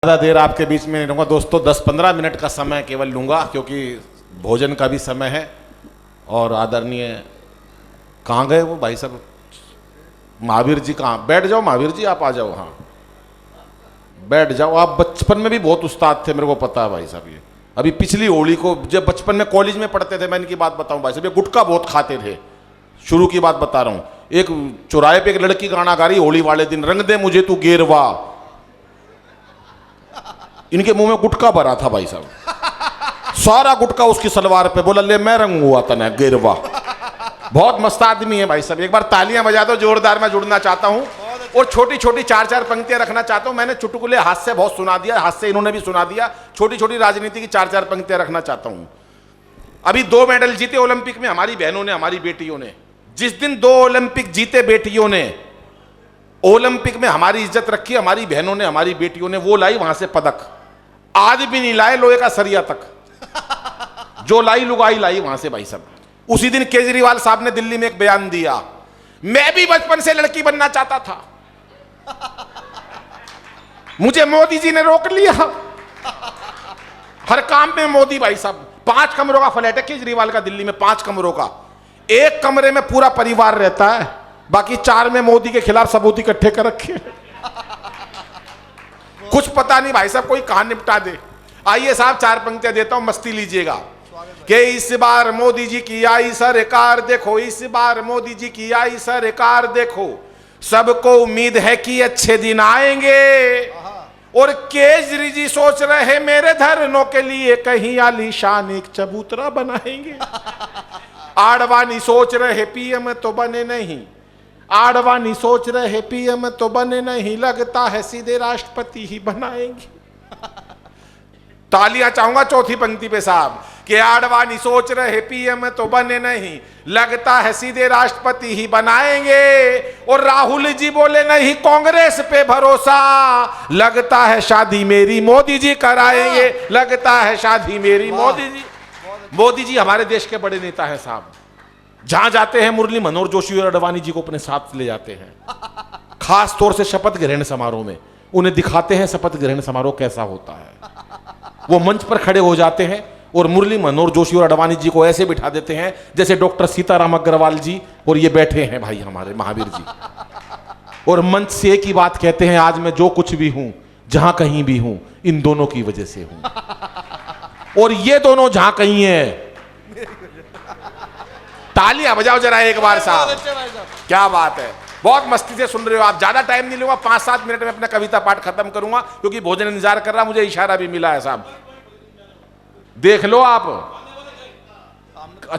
ज़्यादा देर आपके बीच में नहीं रहूँगा दोस्तों, 10-15 मिनट का समय केवल लूँगा क्योंकि भोजन का भी समय है। और आदरणीय कहाँ गए वो भाई साहब, महावीर जी कहाँ? बैठ जाओ महावीर जी, आप आ जाओ, हाँ बैठ जाओ। आप बचपन में भी बहुत उस्ताद थे, मेरे को पता है भाई साहब। ये अभी पिछली होली को जब बचपन में कॉलेज में पढ़ते थे, मैं इनकी बात बताऊँ भाई साहब, ये गुटखा बहुत खाते थे। शुरू की बात बता रहा हूँ। एक चौराहे पे एक लड़की गाना गा रही होली वाले दिन, रंग दे मुझे तू गेरवा। इनके मुंह में गुटखा भरा था भाई साहब, सारा गुटखा उसकी सलवार पे। बोला ले मैं रंग हुआ था ना गेरवा। बहुत मस्त आदमी है भाई साहब, एक बार तालियां बजा दो जोरदार। मैं जुड़ना चाहता हूं और छोटी छोटी 4-4 पंक्तियां रखना चाहता हूं। मैंने चुटकुले हाथ से बहुत सुना दिया, हाथ से इन्होंने भी सुना दिया। छोटी छोटी राजनीति की 4-4 पंक्तियां रखना चाहता हूं। अभी 2 मेडल जीते ओलंपिक में हमारी बहनों ने, हमारी बेटियों ने। जिस दिन 2 ओलंपिक जीते बेटियों ने, ओलंपिक में हमारी इज्जत रखी हमारी बहनों ने, हमारी बेटियों ने। वो लाई वहां से पदक, आज भी नहीं लाए लोहे का सरिया तक। जो लाई लुगाई लाई वहां से भाई साहब। उसी दिन केजरीवाल साहब ने दिल्ली में एक बयान दिया, मैं भी बचपन से लड़की बनना चाहता था, मुझे मोदी जी ने रोक लिया। हर काम में मोदी भाई साहब। 5 कमरों का फ्लैट है केजरीवाल का दिल्ली में, 5 कमरों का। एक कमरे में पूरा परिवार रहता है, बाकी 4 में मोदी के खिलाफ सबूत इकट्ठे कर रखे। कुछ पता नहीं भाई साहब, कोई कहां निपटा दे। आइए साहब 4 पंक्तियां देता हूं, मस्ती लीजिएगा। कि इस बार मोदी जी की आई सरकार देखो, इस बार मोदी जी की आई सरकार देखो, सबको उम्मीद है कि अच्छे दिन आएंगे। और केजरी जी सोच रहे मेरे धरनों के लिए कहीं आलीशान एक चबूतरा बनाएंगे। आडवाणी सोच रहे पीएम तो बने नहीं, आडवाणी सोच रहे पीएम तो बने नहीं, लगता है सीधे राष्ट्रपति ही बनाएंगे। तालियां चाहूंगा चौथी पंक्ति पे साहब। कि आडवाणी सोच रहे पीएम तो बने नहीं, लगता है सीधे राष्ट्रपति ही बनाएंगे। और राहुल जी बोले नहीं कांग्रेस पे भरोसा, लगता है शादी मेरी मोदी जी कराएंगे, लगता है शादी मेरी मोदी जी। मोदी जी हमारे देश के बड़े नेता हैं साहब। जहां जाते हैं मुरली मनोहर जोशी और अडवाणी जी को अपने साथ ले जाते हैं। खास तौर से शपथ ग्रहण समारोह में उन्हें दिखाते हैं शपथ ग्रहण समारोह कैसा होता है। वो मंच पर खड़े हो जाते हैं और मुरली मनोहर जोशी और अडवाणी जी को ऐसे बिठा देते हैं जैसे डॉक्टर सीताराम अग्रवाल जी और ये बैठे हैं भाई हमारे महावीर जी। और मंच से एक ही बात कहते हैं, आज मैं जो कुछ भी हूं, जहां कहीं भी हूं, इन दोनों की वजह से हूं। और ये दोनों जहां कहीं है। तालियां बजाओ जरा एक बार साहब, क्या बात है। बहुत मस्ती से सुन रहे हो आप। ज्यादा टाइम नहीं लूंगा, 5-7 मिनट में अपना कविता पाठ खत्म करूंगा क्योंकि भोजन इंतजार कर रहा। मुझे इशारा भी मिला है साहब, देख लो आप।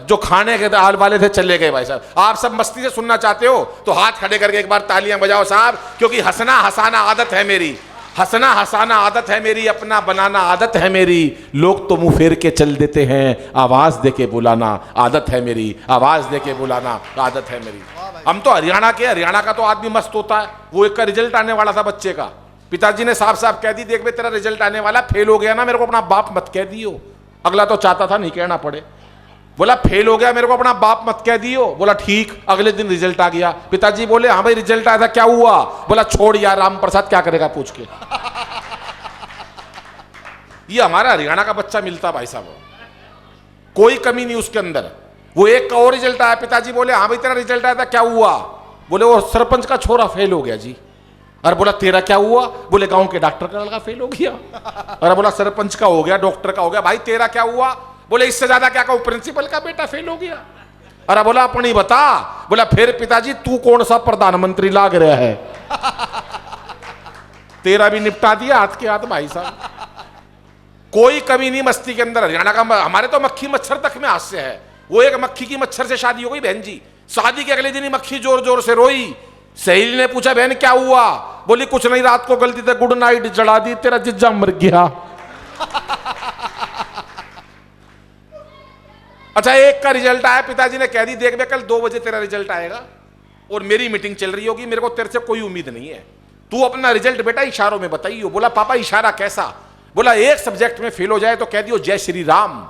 जो खाने के हाल वाले थे चले गए भाई साहब। आप सब मस्ती से सुनना चाहते हो तो हाथ खड़े करके एक बार तालियां बजाओ साहब, क्योंकि हंसना हंसाना आदत है मेरी, हंसना हंसाना आदत है मेरी, अपना बनाना आदत है मेरी। लोग तो मुंह फेर के चल देते हैं, आवाज दे के बुलाना आदत है मेरी, आवाज दे के बुलाना आदत है मेरी। हम तो हरियाणा के, हरियाणा का तो आदमी मस्त होता है। वो एक का रिजल्ट आने वाला था बच्चे का, पिताजी ने साफ साफ कह दी, देख बे तेरा रिजल्ट आने वाला, फेल हो गया ना मेरे को अपना बाप मत कह दियो। अगला तो चाहता था नहीं कहना पड़े, बोला फेल हो गया मेरे को अपना बाप मत कह दियो। बोला ठीक। अगले दिन रिजल्ट आ गया, पिताजी बोले हाँ भाई रिजल्ट आया था, क्या हुआ? बोला छोड़ यार, राम प्रसाद क्या करेगा पूछ के। ये हमारा हरियाणा का बच्चा मिलता भाई साहब, कोई कमी नहीं उसके अंदर। वो एक का और रिजल्ट आया, पिताजी बोले हाँ भाई तेरा रिजल्ट आया था, क्या हुआ? बोले वो सरपंच का छोरा फेल हो गया जी। अरे बोला तेरा क्या हुआ? बोले गांव के डॉक्टर का लड़का फेल हो गया। अरे बोला सरपंच का हो गया, डॉक्टर का हो गया, भाई तेरा क्या हुआ? बोले इससे ज्यादा क्या कहूं, प्रिंसिपल का बेटा फेल हो गया। अरे बोला अपनी बता। बोला फिर पिताजी तू कौन सा प्रधानमंत्री लाग रहा है? तेरा भी निपटा दिया हाथ के हाथ भाई साहब। कोई कमी नहीं मस्ती के अंदर हरियाणा का। हमारे तो मक्खी मच्छर तक में हास्य है। वो एक मक्खी की मच्छर से शादी हो गई बहन जी, शादी के अगले दिन ही मक्खी जोर जोर से रोई। सहेली ने पूछा बहन क्या हुआ? बोली कुछ नहीं, रात को गलती से गुड नाइट जला दी, तेरा जिज्जा मर गया। अच्छा एक का रिजल्ट आया, पिताजी ने कह दी देख बे कल 2 बजे तेरा रिजल्ट आएगा और मेरी मीटिंग चल रही होगी, मेरे को तेरे से कोई उम्मीद नहीं है, तू अपना रिजल्ट बेटा इशारों में बताइयो। बोला पापा इशारा कैसा? बोला 1 सब्जेक्ट में फेल हो जाए तो कह दियो जय श्री राम,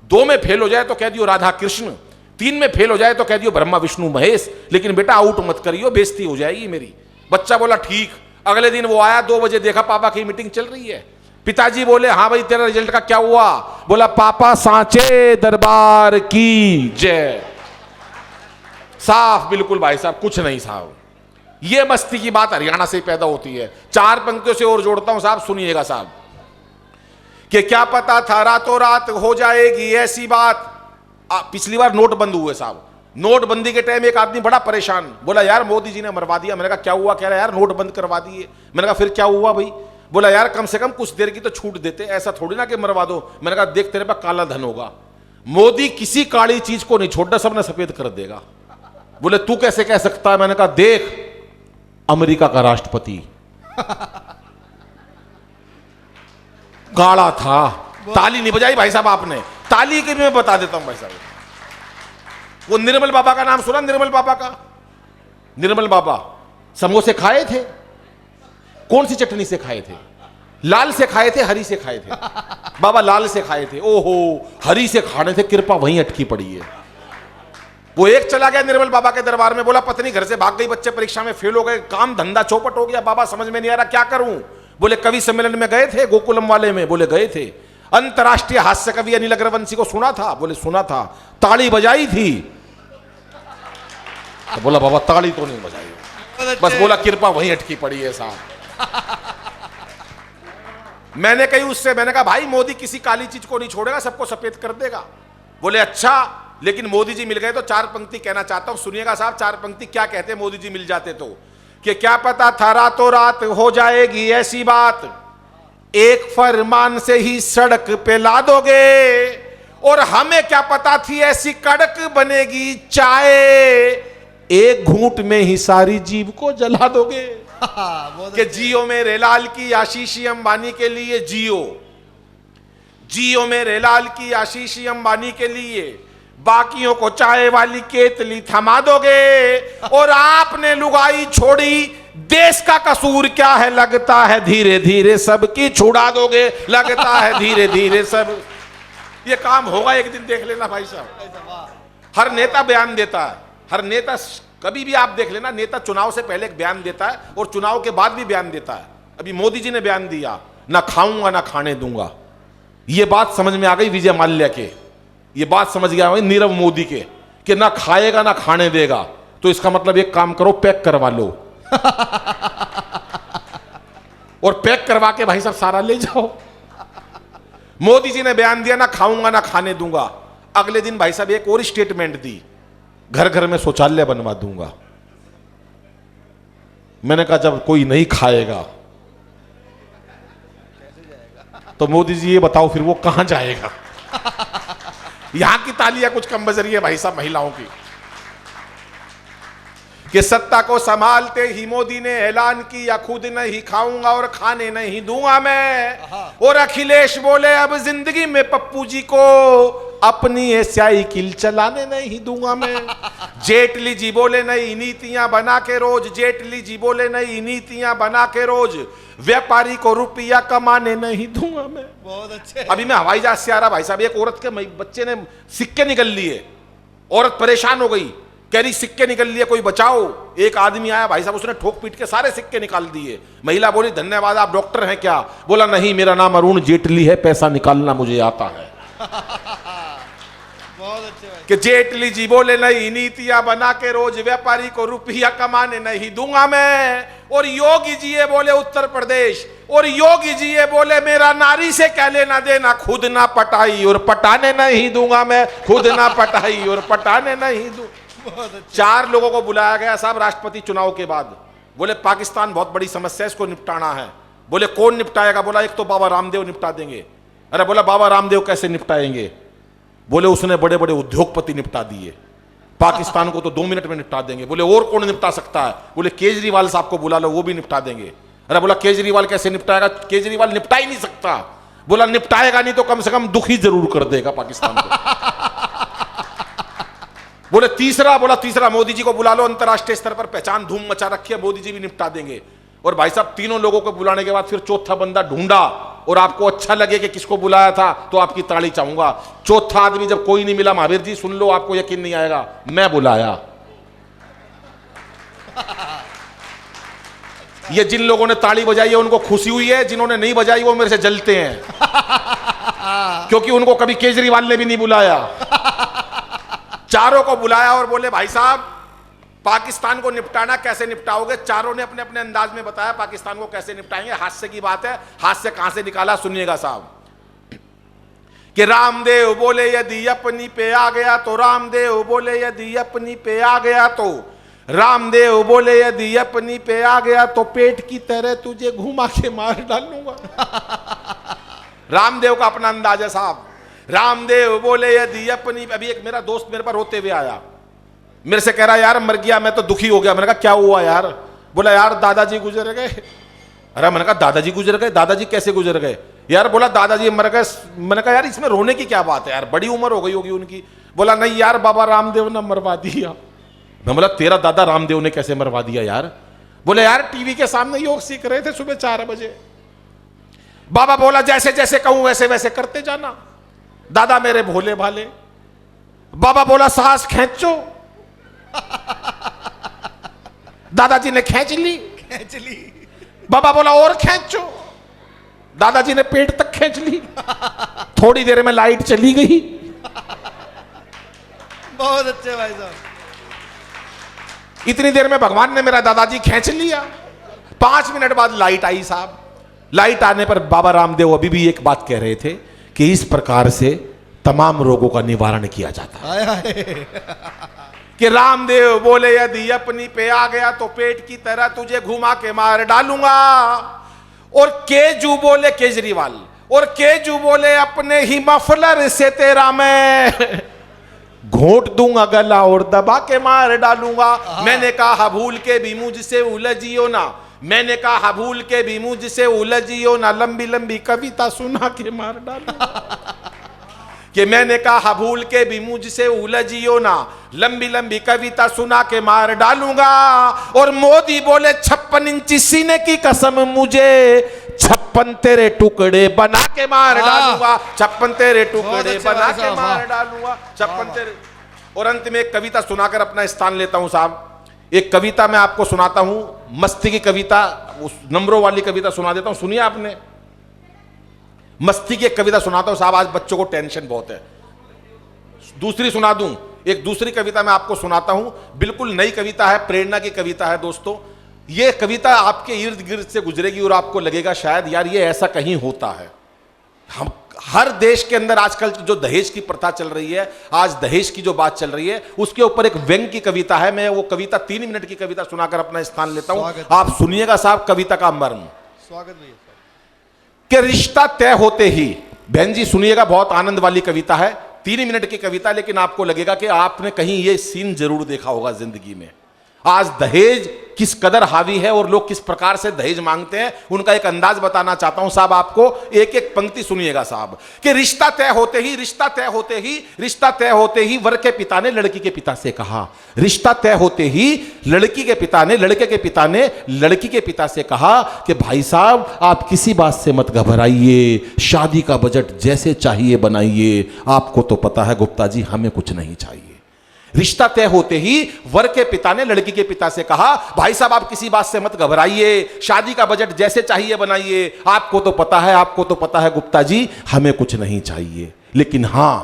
2 में फेल हो जाए तो कह दियो राधा कृष्ण, 3 में फेल हो जाए तो कह दियो ब्रह्मा विष्णु महेश, लेकिन बेटा आउट मत करियो, बेइज्जती हो जाएगी मेरी। बच्चा बोला ठीक। अगले दिन वो आया 2 बजे, देखा पापा की मीटिंग चल रही है। पिताजी बोले हाँ भाई तेरा रिजल्ट का क्या हुआ? बोला पापा सांचे दरबार की जय। साफ बिल्कुल भाई साहब, कुछ नहीं साहब। ये मस्ती की बात हरियाणा से पैदा होती है। 4 पंक्तियों से और जोड़ता हूं साहब, सुनिएगा साहब। कि क्या पता था रातों रात हो जाएगी ऐसी बात। पिछली बार नोट बंद हुए साहब, नोटबंदी के टाइम एक आदमी बड़ा परेशान, बोला यार मोदी जी ने मरवा दिया। मैंने कहा क्या हुआ? कह रहा यार नोट बंद करवा दिए। मैंने कहा फिर क्या हुआ भाई? बोला यार कम से कम कुछ देर की तो छूट देते, ऐसा थोड़ी ना कि मरवा दो। मैंने कहा देख तेरे पास काला धन होगा, मोदी किसी काली चीज को नहीं छोड़ना, सबने सफेद कर देगा। बोले तू कैसे कह सकता है? मैंने कहा देख अमेरिका का राष्ट्रपति काला था। ताली नहीं बजाई भाई साहब आपने, ताली के भी मैं बता देता हूं भाई साहब। वो निर्मल बाबा का नाम सुना? निर्मल बाबा का, निर्मल बाबा समोसे खाए थे, कौन सी चटनी से खाए थे? लाल से खाए थे, हरी से खाए थे? बाबा लाल से खाए थे। ओहो, हरी से खाने थे, कृपा वहीं अटकी पड़ी है। वो एक चला गया निर्मल बाबा के दरबार में, बोला पत्नी घर से भाग गई, बच्चे परीक्षा में फेल हो गए, काम धंधा चौपट हो गया, बाबा समझ में नहीं आ रहा क्या करूं। बोले कवि सम्मेलन में गए थे गोकुलम वाले में? बोले गए थे। अंतरराष्ट्रीय हास्य कवि अनिल अग्रवंशी को सुना था? बोले सुना था। ताली बजाई थी? तो बोला बाबा ताली तो नहीं बजाई, बस बोला कृपा वहीं अटकी पड़ी है साहब। मैंने कही उससे, मैंने कहा भाई मोदी किसी काली चीज को नहीं छोड़ेगा, सबको सफेद कर देगा। बोले अच्छा, लेकिन मोदी जी मिल गए तो 4 पंक्ति कहना चाहता हूं, सुनिएगा साहब। 4 पंक्ति क्या कहते हैं मोदी जी मिल जाते तो? कि क्या पता था रातों रात हो जाएगी ऐसी बात, एक फरमान से ही सड़क पे ला दोगे, और हमें क्या पता थी ऐसी कड़क बनेगी चाय, एक घूंट में ही सारी जीभ को जला दोगे। कि जियो मेरे लाल की आशीषी अंबानी के लिए, जियो मेरे लाल की आशीषी अंबानी के लिए, बाकियों को चाय वाली केतली थमा दोगे, और आपने लुगाई छोड़ी, देश का कसूर क्या है, लगता है धीरे धीरे सबकी छुड़ा दोगे, लगता है धीरे धीरे सब। ये काम होगा एक दिन, देख लेना भाई साहब। हर नेता बयान देता है, हर नेता कभी भी आप देख लेना, नेता चुनाव से पहले एक बयान देता है और चुनाव के बाद भी बयान देता है। अभी मोदी जी ने बयान दिया, ना खाऊंगा ना खाने दूंगा। ये बात समझ में आ गई विजय माल्या के, ये बात समझ गया नीरव मोदी के, कि ना खाएगा ना खाने देगा। तो इसका मतलब एक काम करो, पैक करवा लो और पैक करवा के भाई साहब सारा ले जाओ। मोदी जी ने बयान दिया ना खाऊंगा ना खाने दूंगा, अगले दिन भाई साहब एक और स्टेटमेंट दी, घर घर में शौचालय बनवा दूंगा। मैंने कहा जब कोई नहीं खाएगा तो मोदी जी ये बताओ फिर वो कहां जाएगा? यहां की तालियां कुछ कम बज रही है भाई साहब महिलाओं की। कि सत्ता को संभालते ही मोदी ने ऐलान किया, खुद नहीं खाऊंगा और खाने नहीं दूंगा मैं। और अखिलेश बोले अब जिंदगी में पप्पू जी को अपनी साइकिल चलाने नहीं दूंगा मैं। जेटली जी बोले नई नीतियां बना के रोज, जेटली जी बोले नई नीतियां बना के रोज, व्यापारी को रुपया कमाने नहीं दूंगा मैं। बहुत अच्छे। अभी मैं हवाई जहाज से आ रहा भाई साहब, एक औरत के बच्चे ने सिक्के निकल लिए, औरत परेशान हो गई, कह रही सिक्के निकल लिए कोई बचाओ। एक आदमी आया भाई साहब, उसने ठोक पीट के सारे सिक्के निकाल दिए। महिला बोली धन्यवाद, आप डॉक्टर हैं क्या? बोला नहीं, मेरा नाम अरुण जेटली है, पैसा निकालना मुझे आता है। बहुत अच्छे भाई। कि जेटली जी बोले नई नीतियां बना के रोज, व्यापारी को रुपया कमाने नहीं दूंगा मैं। और योगी जी ये बोले उत्तर प्रदेश, और योगी जी ये बोले मेरा नारी से क्या लेना देना, खुद ना पटाई और पटाने नहीं दूंगा मैं, खुद ना पटाई और पटाने नहीं दूं। 4 लोगों को बुलाया गया साहब राष्ट्रपति चुनाव के बाद। बोले पाकिस्तान बहुत बड़ी समस्या है, इसको निपटाना है। बोले कौन निपटाएगा? बोला एक तो बाबा रामदेव निपटा देंगे। अरे बोला बाबा रामदेव कैसे निपटाएंगे? बोले उसने बड़े बड़े उद्योगपति निपटा दिए, पाकिस्तान को तो 2 मिनट में निपटा देंगे। बोले और कौन निपटा सकता है? बोले केजरीवाल साहब को बुला लो, वो भी निपटा देंगे। अरे बोला केजरीवाल कैसे निपटाएगा? केजरीवाल निपटा ही नहीं सकता। बोला निपटाएगा नहीं तो कम से कम दुखी जरूर कर देगा पाकिस्तान को। बोले तीसरा, बोला तीसरा मोदी जी को बुला लो, अंतरराष्ट्रीय स्तर पर पहचान धूम मचा रखी है, मोदी जी भी निपटा देंगे। और भाई साहब तीनों लोगों को बुलाने के बाद फिर चौथा बंदा ढूंढा, और आपको अच्छा लगे कि किसको बुलाया था तो आपकी ताली चाहूंगा। चौथा आदमी जब कोई नहीं मिला, महावीर जी सुन लो, आपको यकीन नहीं आएगा, मैं बुलाया। ये जिन लोगों ने ताली बजाई है उनको खुशी हुई है, जिन्होंने नहीं बजाई वो मेरे से जलते हैं क्योंकि उनको कभी केजरीवाल ने भी नहीं बुलाया। चारों को बुलाया और बोले भाई साहब पाकिस्तान को निपटाना कैसे निपटाओगे। चारों ने अपने अपने अंदाज में बताया पाकिस्तान को कैसे निपटाएंगे। हास्य की बात है, हास्य कहां से निकाला सुनिएगा साहब कि रामदेव बोले यदि अपनी पे आ गया तो, रामदेव बोले यदि अपनी पे आ गया तो, रामदेव बोले यदि अपनी पे आ गया तो पेट की तरह तुझे घुमा के मार डालूंगा। रामदेव का अपना अंदाज है साहब। रामदेव बोले यदि अपनी, अभी एक मेरा दोस्त मेरे पर रोते हुए आया, मेरे से कह रहा यार मर गया, मैं तो दुखी हो गया। मैंने कहा क्या हुआ यार? बोला यार दादाजी गुजर गए। अरे मैंने कहा दादाजी गुजर गए? दादाजी कैसे गुजर गए यार? बोला दादाजी मर गए। मैंने कहा यार इसमें रोने की क्या बात है यार, बड़ी उम्र हो गई होगी उनकी। बोला नहीं यार बाबा रामदेव ने मरवा दिया। मैं बोला तेरा दादा रामदेव ने कैसे मरवा दिया यार? बोले यार टीवी के सामने योग सीख रहे थे सुबह 4 बजे। बाबा बोला जैसे जैसे कहूं वैसे वैसे करते जाना। दादा मेरे भोले भाले। बाबा बोला सांस खींचो। दादाजी ने खींच ली। बाबा बोला और खींचो। दादाजी ने पेट तक खींच ली। थोड़ी देर में लाइट चली गई। बहुत अच्छे भाई साहब। इतनी देर में भगवान ने मेरा दादाजी खींच लिया। 5 मिनट बाद लाइट आई साहब। लाइट आने पर बाबा रामदेव अभी भी एक बात कह रहे थे कि इस प्रकार से तमाम रोगों का निवारण किया जाता है। कि रामदेव बोले यदि अपनी पे आ गया तो पेट की तरह तुझे घुमा के मार डालूंगा। और केजू बोले केजरीवाल, और केजू बोले अपने ही मफलर से तेरा मैं घोट दूंगा गला और दबा के मार डालूंगा। मैंने कहा भूल के भी मुझसे उलझियो ना, मैंने कहा भूल के भी मुझसे उलझियो ना, लंबी लंबी कविता सुना के मार डालूंगा। कि मैंने कहा भूल के भी मुझसे उलझियो ना, लंबी लंबी कविता सुना के मार डालूंगा। और मोदी बोले 56 इंची सीने की कसम मुझे 56 तेरे टुकड़े बना के मार डालूंगा। 56 तेरे टुकड़े बना के मार डालूंगा। 56 तेरे। और अंत में एक कविता सुनाकर अपना स्थान लेता हूं साहब। एक कविता मैं आपको सुनाता हूं, मस्ती की कविता, उस नंबरों वाली कविता सुना देता हूं। सुनिए आपने, मस्ती की एक कविता सुनाता हूं साहब, आज बच्चों को टेंशन बहुत है। दूसरी सुना दूं, एक दूसरी कविता मैं आपको सुनाता हूं, बिल्कुल नई कविता है, प्रेरणा की कविता है दोस्तों। यह कविता आपके इर्द गिर्द से गुजरेगी और आपको लगेगा शायद यार ये ऐसा कहीं होता है। हम हर देश के अंदर आजकल जो दहेज की प्रथा चल रही है, आज दहेज की जो बात चल रही है, उसके ऊपर एक व्यंग की कविता है। मैं वो कविता 3 मिनट की कविता सुनाकर अपना स्थान लेता हूं। आप सुनिएगा साहब कविता का मर्म। स्वागत भैया। कि रिश्ता तय होते ही, बहन जी सुनिएगा, बहुत आनंद वाली कविता है, 3 मिनट की कविता, लेकिन आपको लगेगा कि आपने कहीं ये सीन जरूर देखा होगा जिंदगी में। आज दहेज किस कदर हावी है और लोग किस प्रकार से दहेज मांगते हैं, उनका एक अंदाज बताना चाहता हूं साहब आपको। एक एक पंक्ति सुनिएगा साहब। कि रिश्ता तय होते ही, रिश्ता तय होते ही, रिश्ता तय होते ही वर के पिता ने लड़की के पिता से कहा। रिश्ता तय होते ही लड़की के पिता ने, लड़के के पिता ने लड़की के पिता से कहा कि भाई साहब आप किसी बात से मत घबराइए, शादी का बजट जैसे चाहिए बनाइए, आपको तो पता है गुप्ता जी हमें कुछ नहीं चाहिए। रिश्ता तय होते ही वर के पिता ने लड़की के पिता से कहा भाई साहब आप किसी बात से मत घबराइए, शादी का बजट जैसे चाहिए बनाइए, आपको तो पता है, आपको तो पता है गुप्ता जी हमें कुछ नहीं चाहिए। लेकिन हां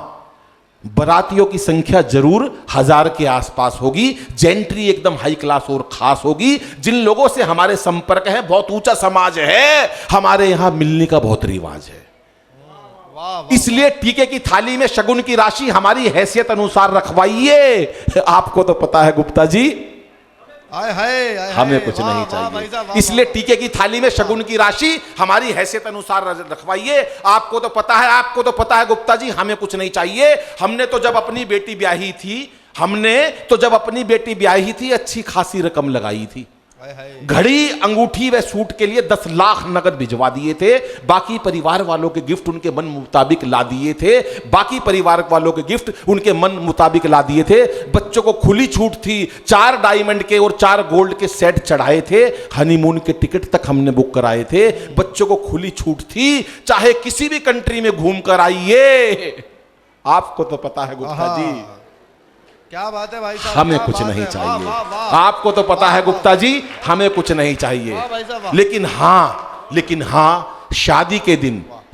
बरातियों की संख्या जरूर 1000 के आसपास होगी, जेंट्री एकदम हाई क्लास और खास होगी। जिन लोगों से हमारे संपर्क है, बहुत ऊंचा समाज है, हमारे यहां मिलने का बहुत रिवाज है। इसलिए टीके की थाली में शगुन की राशि हमारी हैसियत अनुसार रखवाइए। आपको तो पता है गुप्ता जी हमें कुछ नहीं चाहिए, इसलिए टीके की थाली में शगुन की राशि हमारी हैसियत अनुसार रखवाइए। आपको तो पता है, आपको तो पता है गुप्ता जी हमें कुछ नहीं चाहिए। हमने तो जब अपनी बेटी ब्याही थी, अच्छी खासी रकम लगाई थी। घड़ी, अंगूठी व सूट के लिए 10 लाख नगद भिजवा दिए थे। बाकी परिवार वालों के गिफ्ट उनके मन मुताबिक ला दिए थे। बच्चों को खुली छूट थी, 4 डायमंड के और 4 गोल्ड के सेट चढ़ाए थे। हनीमून के टिकट तक हमने बुक कराए थे। बच्चों को खुली छूट थी, चाहे किसी भी कंट्री में घूम कर आइए। आपको तो पता है गुप्ता जी क्या बात है भाई साहब, हमें क्या कुछ बात नहीं है, वाह, चाहिए। वाह, वाह। आपको तो पता है गुप्ता जी, हमें कुछ नहीं वाह भाई चाहिए। साहब, वाह। लेकिन हाँ,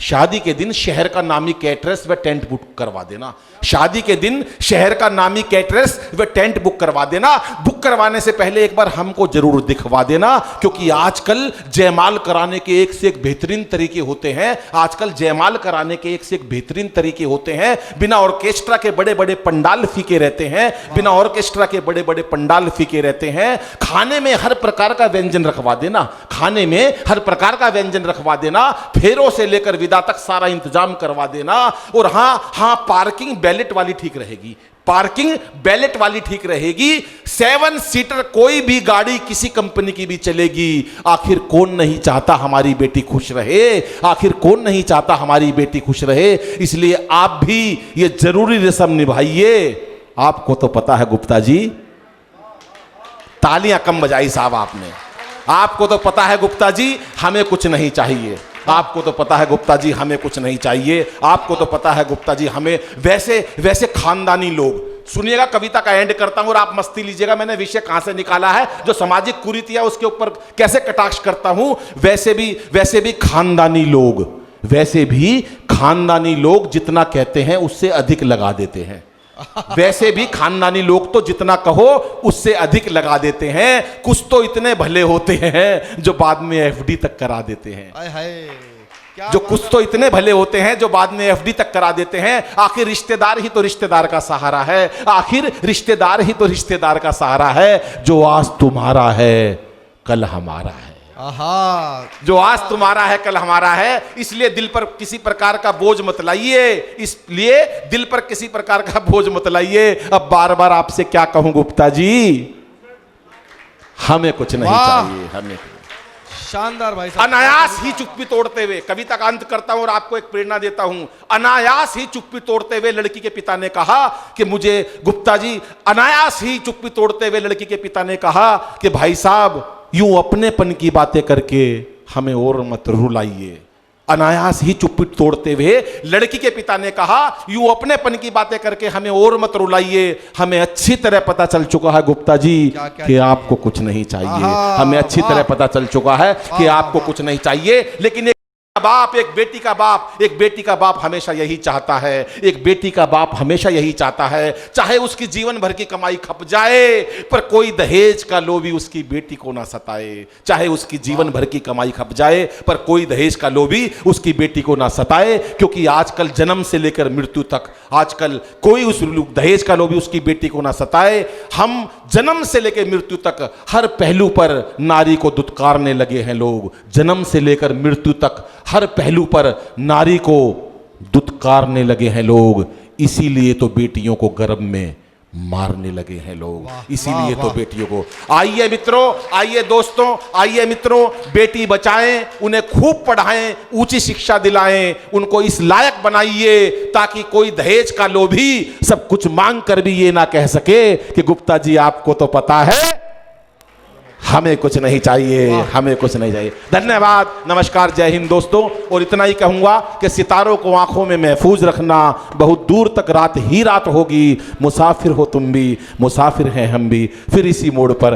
शादी के दिन शहर का नामी कैटरस व टेंट बुक करवा देना। शादी के दिन शहर का नामी कैटरस व टेंट बुक करवा देना। बुक करवाने से पहले एक बार हमको जरूर दिखवा देना, क्योंकि आजकल जयमाल कराने के एक से एक बेहतरीन तरीके होते हैं। आजकल जयमाल कराने के एक से एक बेहतरीन तरीके होते हैं। बिना ऑर्केस्ट्रा के बड़े बड़े पंडाल फीके रहते हैं, बिना ऑर्केस्ट्रा के बड़े बड़े पंडाल फीके रहते हैं। खाने में हर प्रकार का व्यंजन रखवा देना, खाने में हर प्रकार का व्यंजन रखवा देना। फेरों से लेकर विदा तक सारा इंतजाम करवा देना। और हाँ, पार्किंग बैलेट वाली ठीक रहेगी, पार्किंग बैलेट वाली ठीक रहेगी। 7 सीटर कोई भी गाड़ी किसी कंपनी की भी चलेगी। आखिर कौन नहीं चाहता हमारी बेटी खुश रहे, आखिर कौन नहीं चाहता हमारी बेटी खुश रहे। इसलिए आप भी ये जरूरी रस्म निभाइए। आपको तो पता है गुप्ता जी, तालियां कम बजाई साहब आपने। आपको तो पता है गुप्ता जी, हमें कुछ नहीं चाहिए। आपको तो पता है गुप्ता जी, हमें कुछ नहीं चाहिए। आपको तो पता है गुप्ता जी, हमें वैसे खानदानी लोग। सुनिएगा, कविता का एंड करता हूं और आप मस्ती लीजिएगा। मैंने विषय कहां से निकाला है, जो सामाजिक कुरीतियां उसके ऊपर कैसे कटाक्ष करता हूं। वैसे भी खानदानी लोग जितना कहते हैं उससे अधिक लगा देते हैं। वैसे भी खानदानी लोग तो जितना कहो उससे अधिक लगा देते हैं। कुछ तो इतने भले होते हैं जो बाद में एफडी तक करा देते हैं। हाय हाय, क्या जो बात कुछ है। तो इतने भले होते हैं जो बाद में एफडी तक करा देते हैं। आखिर रिश्तेदार ही तो रिश्तेदार का सहारा है, आखिर रिश्तेदार ही तो रिश्तेदार का सहारा है। जो आज तुम्हारा है कल हमारा है, आहा, जो आज तुम्हारा है कल हमारा है। इसलिए दिल पर किसी प्रकार का बोझ मत लाइए, इसलिए दिल पर किसी प्रकार का बोझ मत लाइए। अब बार बार आपसे क्या कहूं गुप्ता जी, हमें कुछ नहीं वाह। चाहिए। हमें शानदार भाई साहब। अनायास ही चुप्पी तोड़ते हुए कविता का अंत करता हूं और आपको एक प्रेरणा देता हूं। अनायास ही चुप्पी तोड़ते हुए लड़की के पिता ने कहा कि मुझे गुप्ता जी, अनायास ही चुप्पी तोड़ते हुए लड़की के पिता ने कहा कि भाई साहब, यूं अपनेपन की बातें करके हमें और मत रुलाइए। अनायास ही चुप्पी तोड़ते हुए लड़की के पिता ने कहा, यूं अपनेपन की बातें करके हमें और मत रुलाइए। हमें अच्छी तरह पता चल चुका है गुप्ता जी क्या कि आपको कुछ नहीं चाहिए। आहा, हमें अच्छी वाह। तरह पता चल चुका है कि वाह, आपको वाह। कुछ नहीं चाहिए। लेकिन एक बेटी का बाप हमेशा यही चाहता है। एक बेटी का बाप हमेशा यही चाहता है, चाहे उसकी जीवन भर की कमाई खप जाए पर कोई दहेज का लोभी उसकी बेटी को ना सताए। चाहे उसकी जीवन भर की कमाई खप जाए पर कोई दहेज का लोभी उसकी बेटी को ना सताए। क्योंकि आजकल जन्म से लेकर मृत्यु तक आजकल कोई उस दहेज का लोभी उसकी बेटी को ना सताए। हम जन्म से लेकर मृत्यु तक हर पहलू पर नारी को दुत्कारने लगे हैं लोग। जन्म से लेकर मृत्यु तक हर पहलू पर नारी को दुत्कारने लगे हैं लोग। इसीलिए तो बेटियों को गर्भ में मारने लगे हैं लोग। इसीलिए तो बेटियों को, आइए मित्रों, आइए दोस्तों, आइए मित्रों, बेटी बचाएं, उन्हें खूब पढ़ाएं, ऊंची शिक्षा दिलाएं, उनको इस लायक बनाइए ताकि कोई दहेज का लोभी सब कुछ मांग कर भी ये ना कह सके कि गुप्ता जी आपको तो पता है हमें कुछ नहीं चाहिए, हमें कुछ नहीं चाहिए। धन्यवाद, नमस्कार, जय हिंद दोस्तों। और इतना ही कहूंगा कि सितारों को आंखों में महफूज रखना, बहुत दूर तक रात ही रात होगी। मुसाफिर हो तुम भी, मुसाफिर हैं हम भी, फिर इसी मोड़ पर